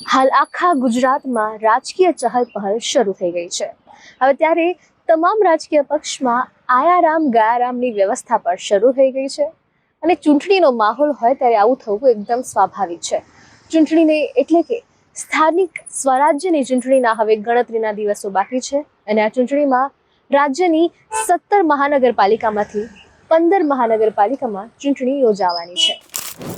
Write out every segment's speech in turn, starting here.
હાલ આખા ગુજરાતમાં રાજકીય ચહલપહલ શરૂ થઈ ગઈ છે। હવે ત્યારે તમામ રાજકીય પક્ષમાં આયારામ ગયારામની વ્યવસ્થા પણ શરૂ થઈ ગઈ છે અને ચૂંટણીનો માહોલ હોય ત્યારે આવું થવું એકદમ સ્વાભાવિક છે। ચૂંટણીને એટલે કે સ્થાનિક સ્વરાજ્યની ચૂંટણીના હવે ગણતરીના દિવસો બાકી છે અને આ ચૂંટણીમાં રાજ્યની 17 મહાનગરપાલિકામાંથી 15 મહાનગરપાલિકામાં ચૂંટણી યોજાવાની છે।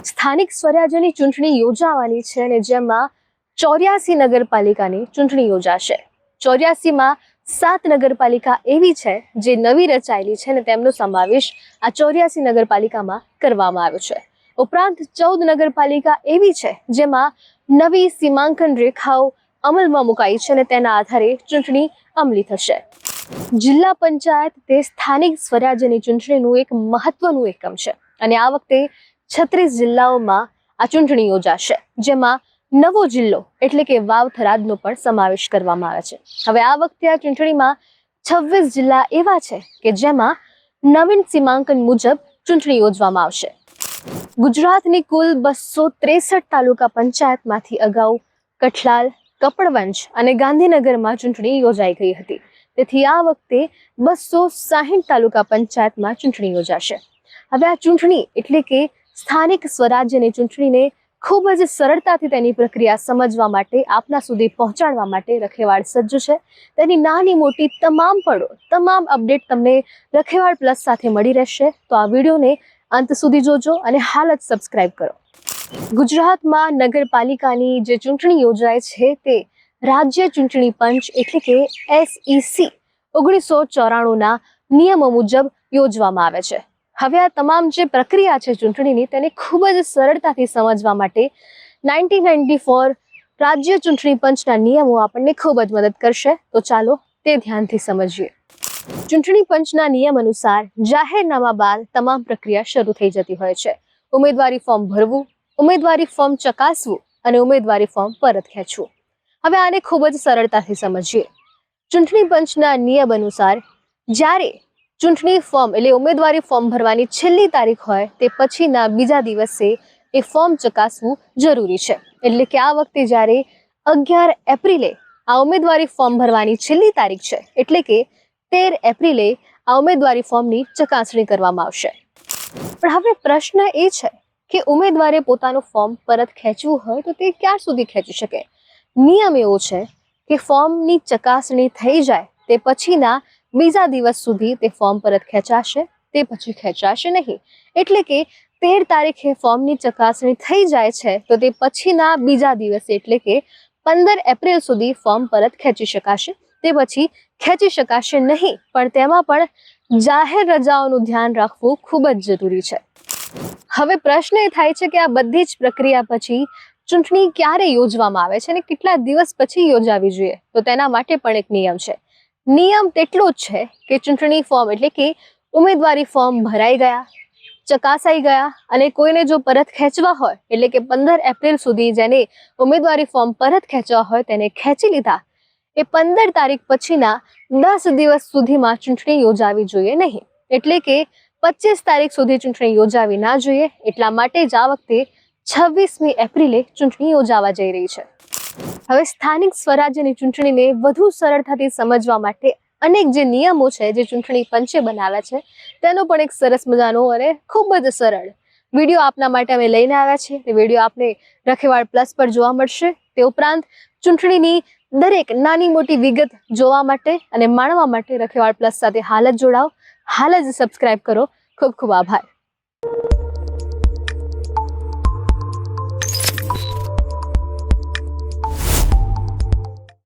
સ્થાનિક સ્વરાજ્યની ચૂંટણી યોજાવાની છે અને જેમાં 84 નગરપાલિકાની ચૂંટણી યોજાશે। 84માં 7 નગરપાલિકા એવી છે જે નવી રચાયેલી છે અને તેમનો સમાવેશ આ 84 નગરપાલિકામાં કરવામાં આવ્યો છે। ઉપરાંત 14 નગરપાલિકા એવી છે જેમાં નવી સીમાંકન રેખાઓ અમલમાં મુકાઈ છે અને તેના આધારે ચૂંટણી અમલી થશે। જિલ્લા પંચાયત તે સ્થાનિક સ્વરાજ્યની ચૂંટણીનું એક મહત્વનું એકમ છે અને આ વખતે 36 જિલ્લાઓમાં આ ચૂંટણી યોજાશે, જેમાં નવો જિલ્લો એટલે કે વાવ થરાદનો પણ સમાવેશ કરવામાં આવે છે। હવે આ વખતે આ ચૂંટણીમાં 26 જિલ્લા એવા છે કે જેમાં નવીન સીમાંકન મુજબ ચૂંટણી યોજવામાં આવશે। ગુજરાતની કુલ 263 તાલુકા પંચાયતમાંથી અગાઉ કઠલાલ, કપડવંજ અને ગાંધીનગરમાં ચૂંટણી યોજાઈ ગઈ હતી, તેથી આ વખતે 260 તાલુકા પંચાયતમાં ચૂંટણી યોજાશે। હવે આ ચૂંટણી એટલે કે સ્થાનિક સ્વરાજ્યની ચૂંટણીને ખૂબ જ સરળતાથી તેની પ્રક્રિયા સમજવા માટે આપના સુધી પહોંચાડવા માટે રખેવાળ સજ્જ છે। તેની નાની મોટી તમામ પળો, તમામ અપડેટ તમને રખેવાળ પ્લસ સાથે મળી રહેશે, તો આ વિડીયોને અંત સુધી જોજો અને હાલ જ સબસ્ક્રાઇબ કરો। ગુજરાતમાં નગરપાલિકાની જે ચૂંટણી યોજાય છે તે રાજ્ય ચૂંટણી પંચ એટલે કે SEC 1994ના નિયમો મુજબ યોજવામાં આવે છે। હવે આ તમામ જે પ્રક્રિયા છે ચૂંટણીની તેને ખૂબ જ સરળતાથી સમજવા માટે 1994 રાજ્ય ચૂંટણી પંચના નિયમો આપણને ખૂબ જ મદદ કરશે, તો ચાલો તે ધ્યાનથી સમજીએ। ચૂંટણી પંચના નિયમ અનુસાર જાહેરનામા બાદ તમામ પ્રક્રિયા શરૂ થઈ જતી હોય છે। ઉમેદવારી ફોર્મ ભરવું, ઉમેદવારી ફોર્મ ચકાસવું અને ઉમેદવારી ફોર્મ પરત ખેંચવું। હવે આને ખૂબ જ સરળતાથી સમજીએ। ચૂંટણી પંચના નિયમ અનુસાર જ્યારે ચૂંટણી ફોર્મ એટલે ઉમેદવારી ફોર્મ ભરવાની છેલ્લી તારીખ હોય તે પછીના બીજા દિવસે એ ફોર્મ ચકાસવું જરૂરી છે। એટલે કે આ વખતે જ્યારે 11 એપ્રિલે આ ઉમેદવારી ફોર્મ ભરવાની છેલ્લી તારીખ છે, એટલે કે 13 એપ્રિલે આ ઉમેદવારી ફોર્મની ચકાસણી કરવામાં આવશે। પણ હવે પ્રશ્ન એ છે કે ઉમેદવારે પોતાનું ફોર્મ પરત ખેંચવું હોય તો તે ક્યાં સુધી ખેંચી શકે? નિયમ એવો છે કે ફોર્મની ચકાસણી થઈ જાય તે પછીના બીજા દિવસ સુધી તે ફોર્મ પરત ખેંચાશે, તે પછી ખેંચાશે નહીં। એટલે કે 13 તારીખે ફોર્મની ચકાસણી થઈ જાય છે તો તે પછીના બીજા દિવસે એટલે કે 15 એપ્રિલ સુધી ફોર્મ પરત ખેંચી શકાશે, તે પછી ખેંચી શકાશે નહીં। પણ તેમાં પણ જાહેર રજાઓનું ધ્યાન રાખવું ખૂબ જ જરૂરી છે। હવે પ્રશ્ન એ થાય છે કે આ બધી જ પ્રક્રિયા પછી ચૂંટણી ક્યારે યોજવામાં આવે છે અને કેટલા દિવસ પછી યોજાવી જોઈએ, તો તેના માટે પણ એક નિયમ છે। નિયમ તેટલો જ છે કે ચૂંટણી ફોર્મ એટલે કે ઉમેદવારી ફોર્મ ભરાઈ ગયા, ચકાસાઈ ગયા અને કોઈને જો પરત ખેંચવા હોય એટલે કે 15 એપ્રિલ સુધી જેને ઉમેદવારી ફોર્મ પરત ખેંચવા હોય તેને ખેંચી લીધા, એ 15 તારીખ પછીના 10 દિવસ સુધીમાં ચૂંટણી યોજાવી જોઈએ નહીં। એટલે કે 25 તારીખ સુધી ચૂંટણી યોજાવી ના જોઈએ। એટલા માટે જ આ વખતે 26મી એપ્રિલે ચૂંટણી યોજાવા જઈ રહી છે। હવે સ્થાનિક સ્વરાજ્યની ચૂંટણીને વધુ સરળતાથી સમજવા માટે અનેક જે નિયમો છે જે ચૂંટણી પંચે બનાવ્યા છે તેનો પણ એક સરસ મજાનો અને ખૂબ જ સરળ વિડીયો આપના માટે અમે લઈને આવ્યા છીએ। તે વિડીયો આપને રખેવાળ પ્લસ પર જોવા મળશે। તે ઉપરાંત ચૂંટણીની દરેક નાની મોટી વિગત જોવા માટે અને માણવા માટે રખેવાળ પ્લસ સાથે હાલ જ જોડાઓ, હાલ જ સબસ્ક્રાઇબ કરો। ખૂબ ખૂબ આભાર।